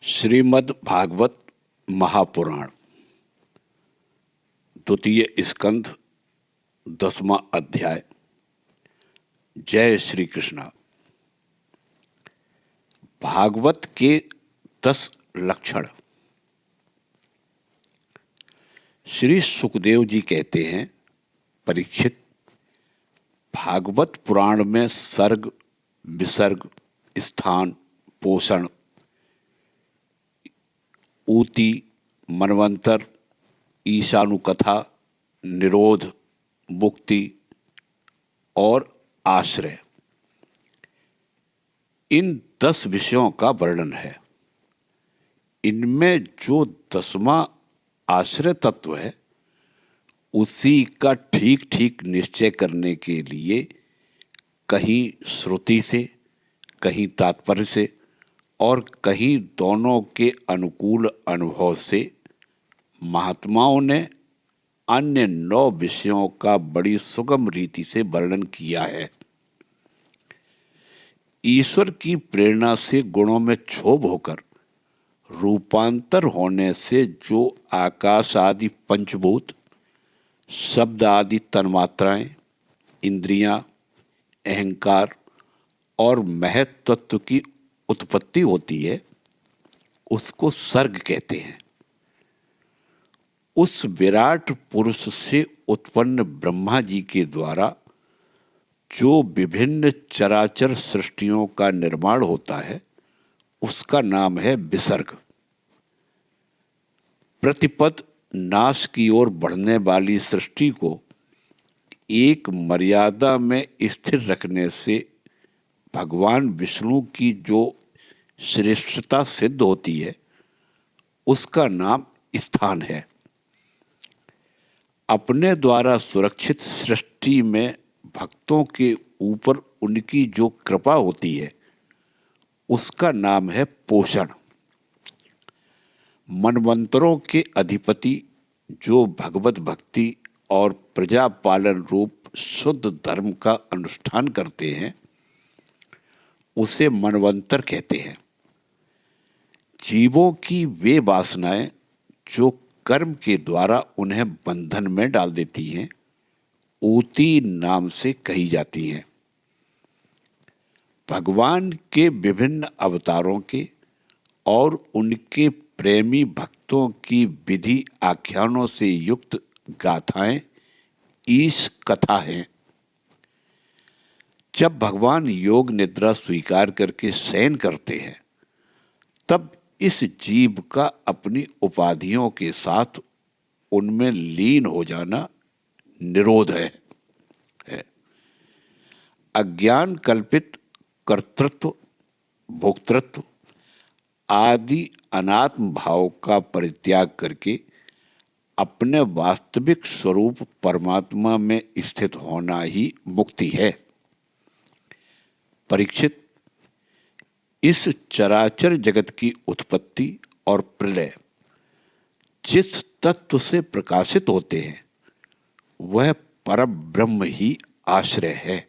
श्रीमद् भागवत महापुराण द्वितीय स्कंध 10वां अध्याय। जय श्री कृष्णा। भागवत के 10 लक्षण। श्री सुखदेव जी कहते हैं, परीक्षित, भागवत पुराण में सर्ग, विसर्ग, स्थान, पोषण, ऊती, मनवंतर, ईशानुकथा, निरोध, मुक्ति और आश्रय, इन 10 विषयों का वर्णन है। इनमें जो 10वां आश्रय तत्व है, उसी का ठीक ठीक निश्चय करने के लिए कहीं श्रुति से, कहीं तात्पर्य से और कहीं दोनों के अनुकूल अनुभव से महात्माओं ने अन्य 9 विषयों का बड़ी सुगम रीति से वर्णन किया है। ईश्वर की प्रेरणा से गुणों में क्षोभ होकर रूपांतर होने से जो आकाश आदि पंचभूत, शब्द आदि तन्मात्राएं, इंद्रियां, अहंकार और महत तत्व की उत्पत्ति होती है, उसको सर्ग कहते हैं। उस विराट पुरुष से उत्पन्न ब्रह्मा जी के द्वारा जो विभिन्न चराचर सृष्टियों का निर्माण होता है, उसका नाम है विसर्ग। प्रतिपद नाश की ओर बढ़ने वाली सृष्टि को एक मर्यादा में स्थिर रखने से भगवान विष्णु की जो श्रेष्ठता सिद्ध होती है, उसका नाम स्थान है। अपने द्वारा सुरक्षित सृष्टि में भक्तों के ऊपर उनकी जो कृपा होती है, उसका नाम है पोषण। मनवंतरों के अधिपति जो भगवत भक्ति और प्रजा पालन रूप शुद्ध धर्म का अनुष्ठान करते हैं, उसे मनवंतर कहते हैं। जीवों की वे वासनाएं जो कर्म के द्वारा उन्हें बंधन में डाल देती हैं, ऊती नाम से कही जाती हैं। भगवान के विभिन्न अवतारों के और उनके प्रेमी भक्तों की विधि आख्यानों से युक्त गाथाएं ईश कथा हैं। जब भगवान योग निद्रा स्वीकार करके शयन करते हैं, तब इस जीव का अपनी उपाधियों के साथ उनमें लीन हो जाना निरोध है। अज्ञान कल्पित कर्तृत्व, भोक्तृत्व आदि अनात्म भाव का परित्याग करके अपने वास्तविक स्वरूप परमात्मा में स्थित होना ही मुक्ति है। परीक्षित, इस चराचर जगत की उत्पत्ति और प्रलय जिस तत्व से प्रकाशित होते हैं, वह परब्रह्म ही आश्रय है।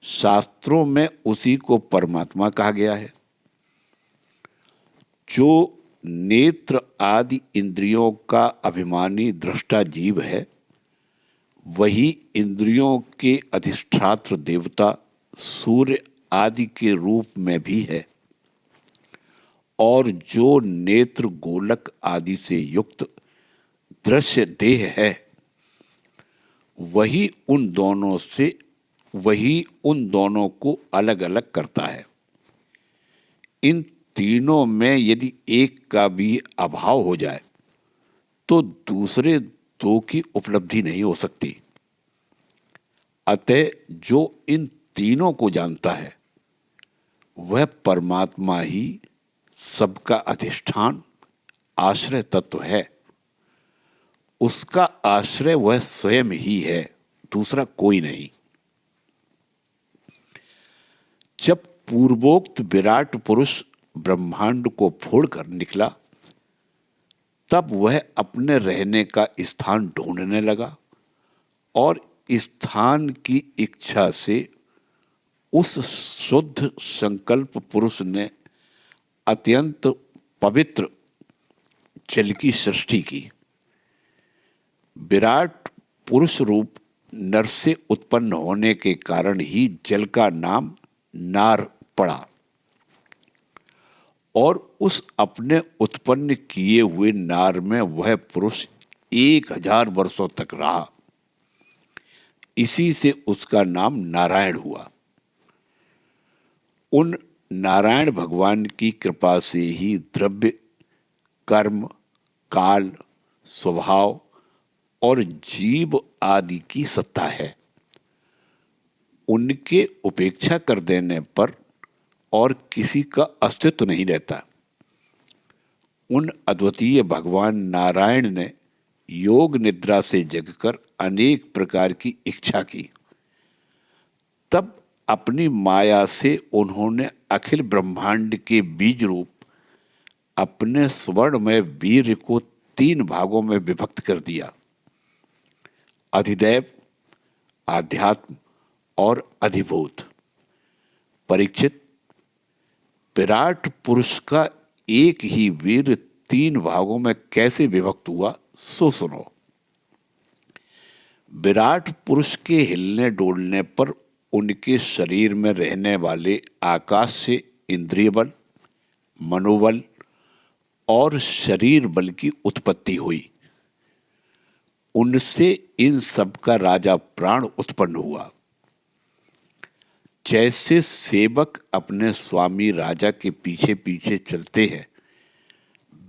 शास्त्रों में उसी को परमात्मा कहा गया है। जो नेत्र आदि इंद्रियों का अभिमानी दृष्टा जीव है, वही इंद्रियों के अधिष्ठात्र देवता सूर्य आदि के रूप में भी है। और जो नेत्र गोलक आदि से युक्त दृश्य देह है, वही उन दोनों को अलग अलग करता है। इन तीनों में यदि एक का भी अभाव हो जाए, तो दूसरे 2 की उपलब्धि नहीं हो सकती। अतः जो इन तीनों को जानता है, वह परमात्मा ही सबका अधिष्ठान, आश्रय तत्व है। उसका आश्रय वह स्वयं ही है, दूसरा कोई नहीं। जब पूर्वोक्त विराट पुरुष ब्रह्मांड को फोड़कर निकला, तब वह अपने रहने का स्थान ढूंढने लगा और स्थान की इच्छा से उस शुद्ध संकल्प पुरुष ने अत्यंत पवित्र जल की सृष्टि की। विराट पुरुष रूप नर से उत्पन्न होने के कारण ही जल का नाम नार पड़ा और उस अपने उत्पन्न किए हुए नार में वह पुरुष 1000 वर्षों तक रहा। इसी से उसका नाम नारायण हुआ। उन नारायण भगवान की कृपा से ही द्रव्य, कर्म, काल, स्वभाव और जीव आदि की सत्ता है। उनके उपेक्षा कर देने पर और किसी का अस्तित्व नहीं रहता। उन अद्वितीय भगवान नारायण ने योग निद्रा से जगकर अनेक प्रकार की इच्छा की। तब अपनी माया से उन्होंने अखिल ब्रह्मांड के बीज रूप अपने स्वर्णमय वीर्य को 3 भागों में विभक्त कर दिया: अधिदैव, आध्यात्म और अधिभूत। परीक्षित, विराट पुरुष का एक ही वीर 3 भागों में कैसे विभक्त हुआ, सो सुनो। विराट पुरुष के हिलने डोलने पर उनके शरीर में रहने वाले आकाश से इंद्रिय बल, मनोबल और शरीर बल की उत्पत्ति हुई। उनसे इन सब का राजा प्राण उत्पन्न हुआ। जैसे सेवक अपने स्वामी राजा के पीछे पीछे चलते हैं,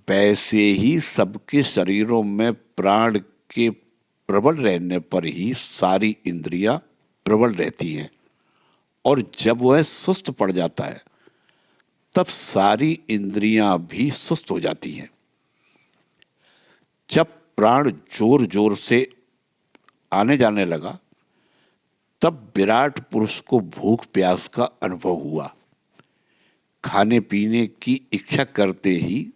वैसे ही सबके शरीरों में प्राण के प्रबल रहने पर ही सारी इंद्रियां प्रबल रहती हैं, और जब वह सुस्त पड़ जाता है तब सारी इंद्रियां भी सुस्त हो जाती हैं। जब प्राण जोर जोर से आने जाने लगा तब विराट पुरुष को भूख प्यास का अनुभव हुआ। खाने पीने की इच्छा करते ही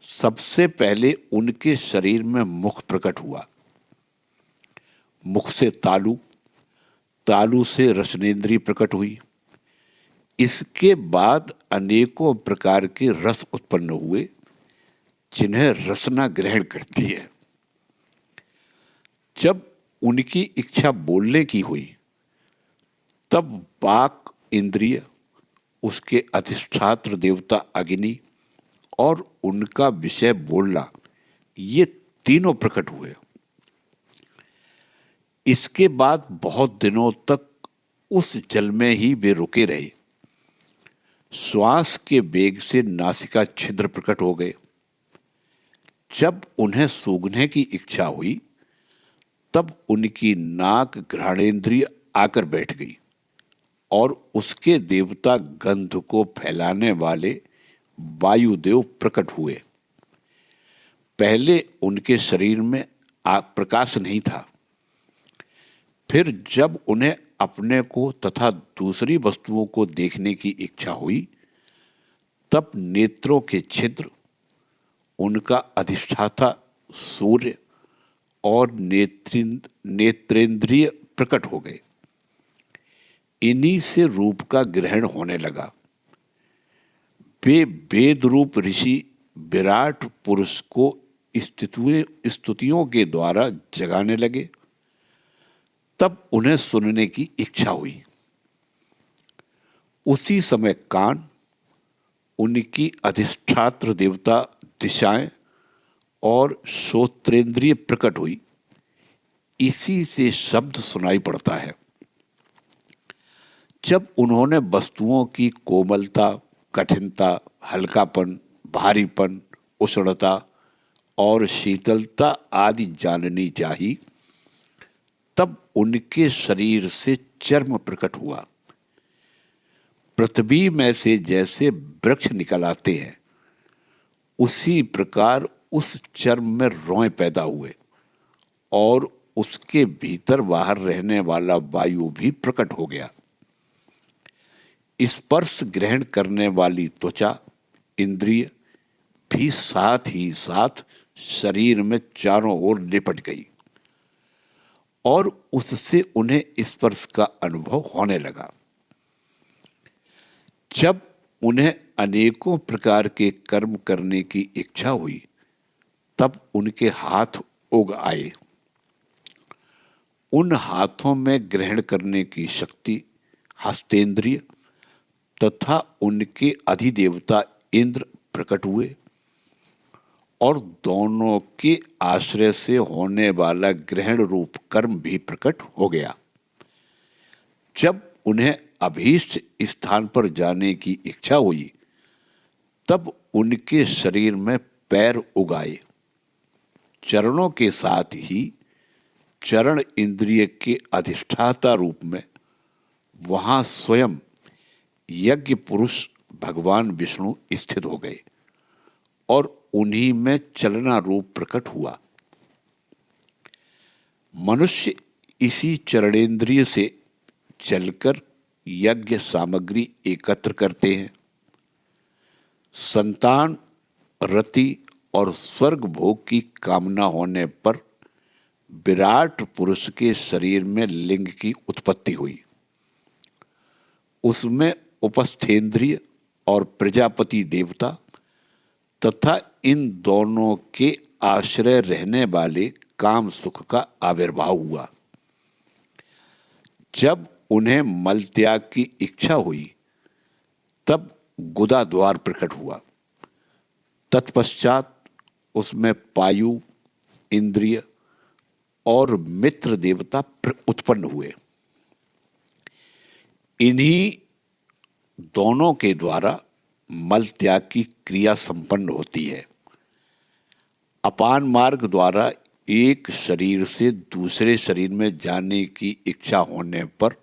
सबसे पहले उनके शरीर में मुख प्रकट हुआ। मुख से तालु, तालु से रसनेन्द्रिय प्रकट हुई। इसके बाद अनेकों प्रकार के रस उत्पन्न हुए, जिन्हें रसना ग्रहण करती है। जब उनकी इच्छा बोलने की हुई तब वाक इंद्रिय, उसके अधिष्ठात्र देवता अग्नि और उनका विषय बोलना, ये तीनों प्रकट हुए। इसके बाद बहुत दिनों तक उस जल में ही वे रुके रहे। श्वास के वेग से नासिका छिद्र प्रकट हो गए। जब उन्हें सूंघने की इच्छा हुई तब उनकी नाक घ्राणेन्द्रिय आकर बैठ गई और उसके देवता गंध को फैलाने वाले वायुदेव प्रकट हुए। पहले उनके शरीर में प्रकाश नहीं था। फिर जब उन्हें अपने को तथा दूसरी वस्तुओं को देखने की इच्छा हुई तब नेत्रों के छिद्र, उनका अधिष्ठाता सूर्य और नेत्रेंद्रिय प्रकट हो गए। इन्हीं से रूप का ग्रहण होने लगा। वे वेद रूप ऋषि विराट पुरुष को स्तुतियों के द्वारा जगाने लगे। तब उन्हें सुनने की इच्छा हुई। उसी समय कान, उनकी अधिष्ठात्र देवता दिशाएं और श्रोत्रेंद्रिय प्रकट हुई। इसी से शब्द सुनाई पड़ता है। जब उन्होंने वस्तुओं की कोमलता, कठिनता, हल्कापन, भारीपन, उष्णता और शीतलता आदि जाननी चाहिए तब उनके शरीर से चर्म प्रकट हुआ। पृथ्वी में से जैसे वृक्ष निकल आते हैं उसी प्रकार उस चर्म में रोए पैदा हुए और उसके भीतर बाहर रहने वाला वायु भी प्रकट हो गया। स्पर्श ग्रहण करने वाली त्वचा इंद्रिय भी साथ ही साथ शरीर में चारों ओर लिपट गई और उससे उन्हें स्पर्श का अनुभव होने लगा। जब उन्हें अनेकों प्रकार के कर्म करने की इच्छा हुई, तब उनके हाथ उग आए। उन हाथों में ग्रहण करने की शक्ति हस्तेंद्रिय तथा उनके अधिदेवता इंद्र प्रकट हुए और दोनों के आश्रय से होने वाला ग्रहण रूप कर्म भी प्रकट हो गया। जब उन्हें अभीष्ट स्थान पर जाने की इच्छा हुई, तब उनके शरीर में पैर उगाए। चरणों के साथ ही चरण इंद्रिय के अधिष्ठाता रूप में वहां स्वयं यज्ञ पुरुष भगवान विष्णु स्थित हो गए और उन्हीं में चलना रूप प्रकट हुआ। मनुष्य इसी चरणेन्द्रिय से चलकर यज्ञ सामग्री एकत्र करते हैं। संतान, रति और स्वर्ग भोग की कामना होने पर विराट पुरुष के शरीर में लिंग की उत्पत्ति हुई। उसमें उपस्थेंद्रिय और प्रजापति देवता तथा इन दोनों के आश्रय रहने वाले काम सुख का आविर्भाव हुआ। जब उन्हें मल त्याग की इच्छा हुई, तब गुदा द्वार प्रकट हुआ। तत्पश्चात उसमें पायु, इंद्रिय और मित्र देवता उत्पन्न हुए। इन्हीं दोनों के द्वारा मल त्याग की क्रिया संपन्न होती है। अपान मार्ग द्वारा एक शरीर से दूसरे शरीर में जाने की इच्छा होने पर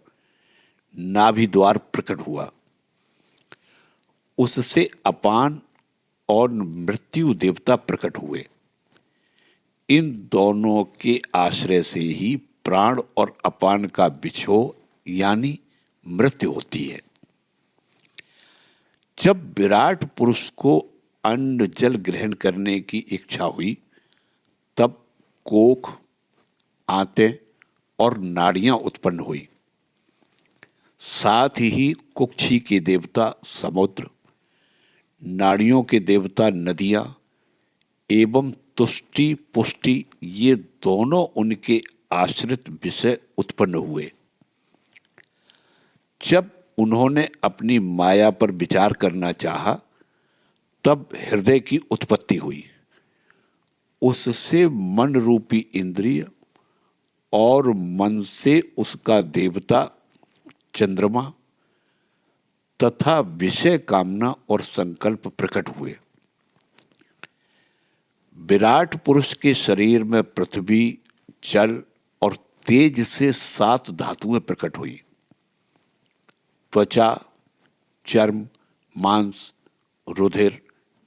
नाभि द्वार प्रकट हुआ। उससे अपान और मृत्यु देवता प्रकट हुए। इन दोनों के आश्रय से ही प्राण और अपान का बिछोह यानी मृत्यु होती है। जब विराट पुरुष को अन्न जल ग्रहण करने की इच्छा हुई, तब कोख, आंतें और नाड़ियां उत्पन्न हुई। साथ ही कुक्षी के देवता समुद्र, नाड़ियों के देवता नदियां एवं तुष्टि पुष्टि ये दोनों उनके आश्रित विषय उत्पन्न हुए। जब उन्होंने अपनी माया पर विचार करना चाहा, तब हृदय की उत्पत्ति हुई। उससे मन रूपी इंद्रिय और मन से उसका देवता चंद्रमा तथा विषय कामना और संकल्प प्रकट हुए। विराट पुरुष के शरीर में पृथ्वी, जल और तेज से 7 धातुएं प्रकट हुई। त्वचा, चर्म, मांस, रुधिर,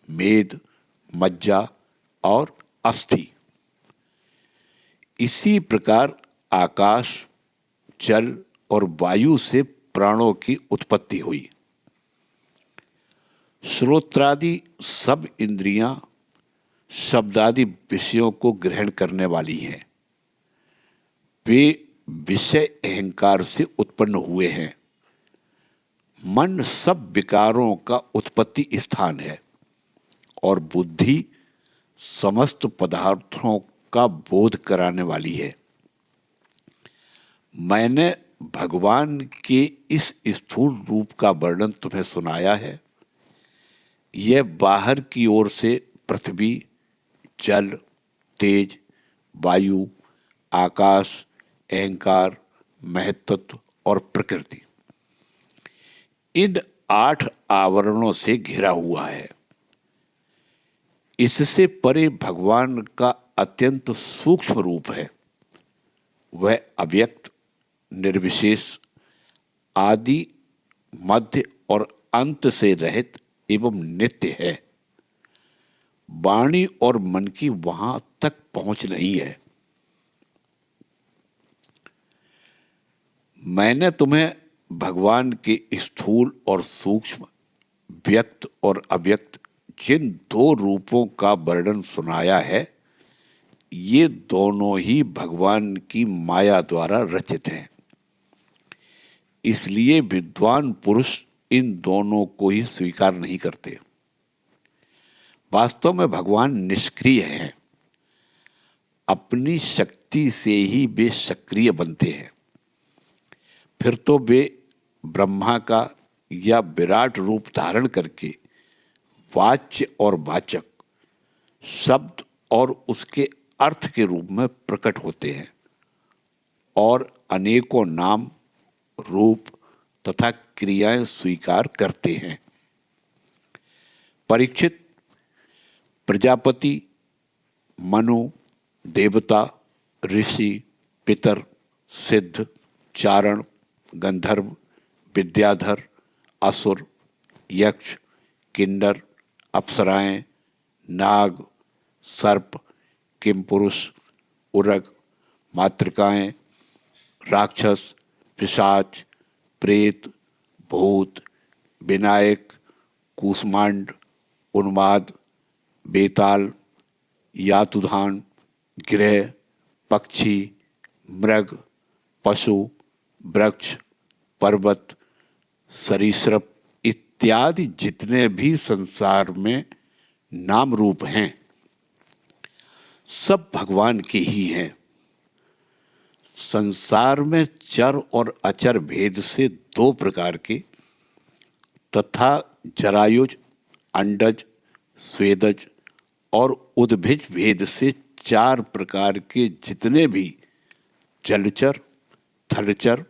मेद, मज्जा और अस्थि। इसी प्रकार आकाश, जल और वायु से प्राणों की उत्पत्ति हुई। श्रोत्रादि सब इंद्रियां शब्दादि विषयों को ग्रहण करने वाली हैं। वे विषय अहंकार से उत्पन्न हुए हैं। मन सब विकारों का उत्पत्ति स्थान है और बुद्धि समस्त पदार्थों का बोध कराने वाली है। मैंने भगवान के इस स्थूल रूप का वर्णन तुम्हें सुनाया है। यह बाहर की ओर से पृथ्वी, जल, तेज, वायु, आकाश, अहंकार, महत्त्व और प्रकृति, इन 8 आवरणों से घिरा हुआ है। इससे परे भगवान का अत्यंत सूक्ष्म रूप है। वह अव्यक्त, निर्विशेष, आदि, मध्य और अंत से रहित एवं नित्य है। वाणी और मन की वहां तक पहुंच नहीं है। मैंने तुम्हें भगवान के स्थूल और सूक्ष्म, व्यक्त और अव्यक्त जिन 2 रूपों का वर्णन सुनाया है, ये दोनों ही भगवान की माया द्वारा रचित हैं। इसलिए विद्वान पुरुष इन दोनों को ही स्वीकार नहीं करते। वास्तव में भगवान निष्क्रिय हैं, अपनी शक्ति से ही वे सक्रिय बनते हैं। फिर तो वे ब्रह्मा का या विराट रूप धारण करके वाच्य और वाचक, शब्द और उसके अर्थ के रूप में प्रकट होते हैं और अनेकों नाम, रूप तथा क्रियाएं स्वीकार करते हैं। परीक्षित, प्रजापति, मनु, देवता, ऋषि, पितर, सिद्ध, चारण, गंधर्व, विद्याधर, असुर, यक्ष, किन्नर, अप्सराएं, नाग, सर्प, किमपुरुष, उरग, मातृकाएं, राक्षस, पिशाच, प्रेत, भूत, विनायक, कूष्मांड, उन्माद, बेताल, यातुधान, गिरह, पक्षी, मृग, पशु, वृक्ष, पर्वत, सरीसृप इत्यादि जितने भी संसार में नाम रूप हैं, सब भगवान के ही हैं। संसार में चर और अचर भेद से दो प्रकार के तथा जरायुज, अंडज, स्वेदज और उद्भिज भेद से चार प्रकार के जितने भी जलचर, थलचर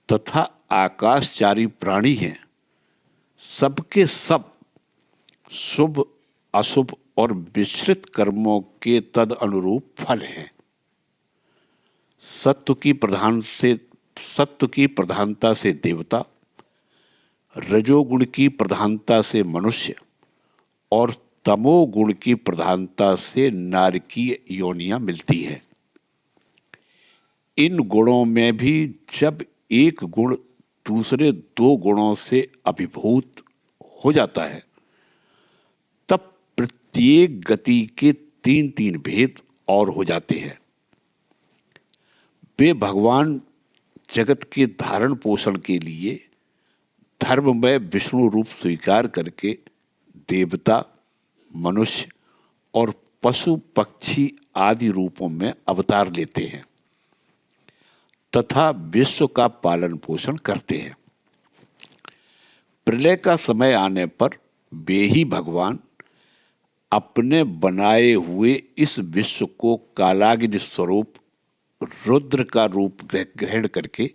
तथा आकाशचारी प्राणी हैं, सबके सब शुभ, अशुभ और मिश्रित कर्मों के तद अनुरूप फल हैं। सत्व की प्रधानता से देवता, रजोगुण की प्रधानता से मनुष्य और तमोगुण की प्रधानता से नारकीय योनियां मिलती है। इन गुणों में भी जब एक गुण दूसरे दो गुणों से अभिभूत हो जाता है, तब प्रत्येक गति के तीन तीन भेद और हो जाते हैं। वे भगवान जगत के धारण पोषण के लिए धर्म में विष्णु रूप स्वीकार करके देवता, मनुष्य और पशु पक्षी आदि रूपों में अवतार लेते हैं तथा विश्व का पालन पोषण करते हैं। प्रलय का समय आने पर वे ही भगवान अपने बनाए हुए इस विश्व को कालाग्नि स्वरूप रुद्र का रूप ग्रहण करके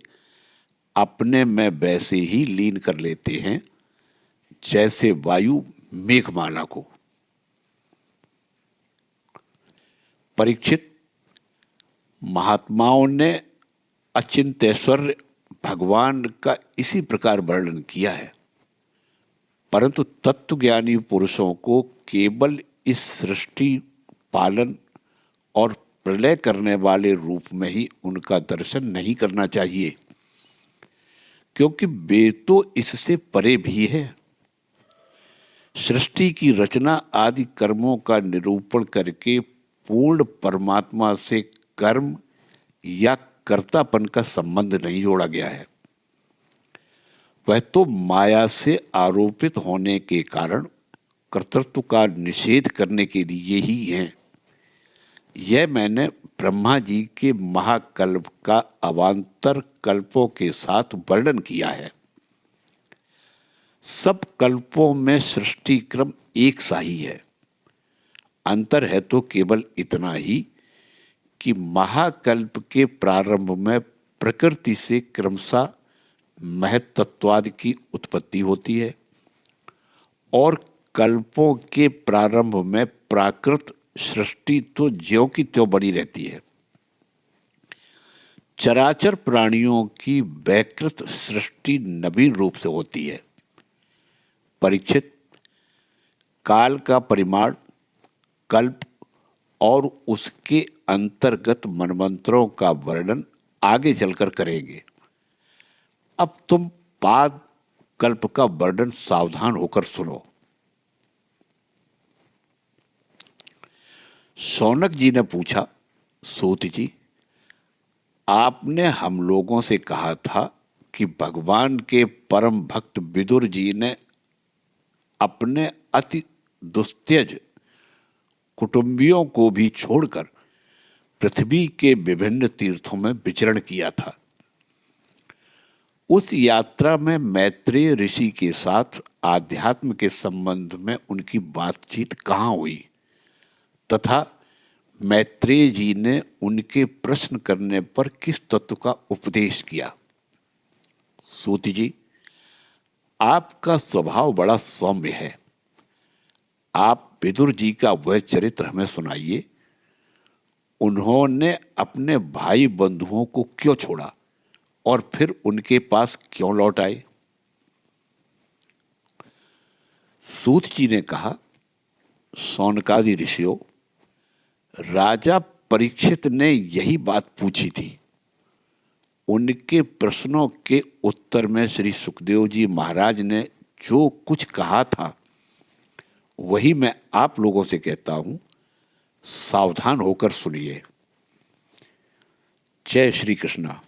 अपने में वैसे ही लीन कर लेते हैं जैसे वायु मेघमाला को। परीक्षित, महात्माओं ने अचिंत्यैश्वर्य भगवान का इसी प्रकार वर्णन किया है, परंतु तत्वज्ञानी पुरुषों को केवल इस सृष्टि, पालन और प्रलय करने वाले रूप में ही उनका दर्शन नहीं करना चाहिए, क्योंकि वे तो इससे परे भी है। सृष्टि की रचना आदि कर्मों का निरूपण करके पूर्ण परमात्मा से कर्म या कर्तापन का संबंध नहीं जोड़ा गया है। वह तो माया से आरोपित होने के कारण कर्तृत्व का निषेध करने के लिए ही है। यह मैंने ब्रह्मा जी के महाकल्प का अवान्तर कल्पों के साथ वर्णन किया है। सब कल्पों में सृष्टि क्रम एक सा ही है। अंतर है तो केवल इतना ही कि महाकल्प के प्रारंभ में प्रकृति से क्रमशः महत्त्वादि की उत्पत्ति होती है और कल्पों के प्रारंभ में प्राकृत सृष्टि तो ज्यों की त्यों बनी रहती है। चराचर प्राणियों की वैकृत सृष्टि नवीन रूप से होती है। परीक्षित, काल का परिमाण, कल्प और उसके अंतर्गत मनमंत्रों का वर्णन आगे चलकर करेंगे। अब तुम पाद कल्प का वर्णन सावधान होकर सुनो। शौनक जी ने पूछा, सूत जी, आपने हम लोगों से कहा था कि भगवान के परम भक्त विदुर जी ने अपने अति दुस्त्यज कुटुंबियों को भी छोड़कर पृथ्वी के विभिन्न तीर्थों में विचरण किया था। उस यात्रा में मैत्रेय ऋषि के साथ आध्यात्म के संबंध में उनकी बातचीत कहाँ हुई तथा मैत्रेय जी ने उनके प्रश्न करने पर किस तत्व का उपदेश किया। सूत जी, आपका स्वभाव बड़ा सौम्य है। आप विदुर जी का वह चरित्र हमें सुनाइए। उन्होंने अपने भाई बंधुओं को क्यों छोड़ा और फिर उनके पास क्यों लौट आए। सूत जी ने कहा, शौनकादि ऋषियों, राजा परीक्षित ने यही बात पूछी थी। उनके प्रश्नों के उत्तर में श्री सुखदेव जी महाराज ने जो कुछ कहा था वही मैं आप लोगों से कहता हूं, सावधान होकर सुनिए। जय श्री कृष्णा।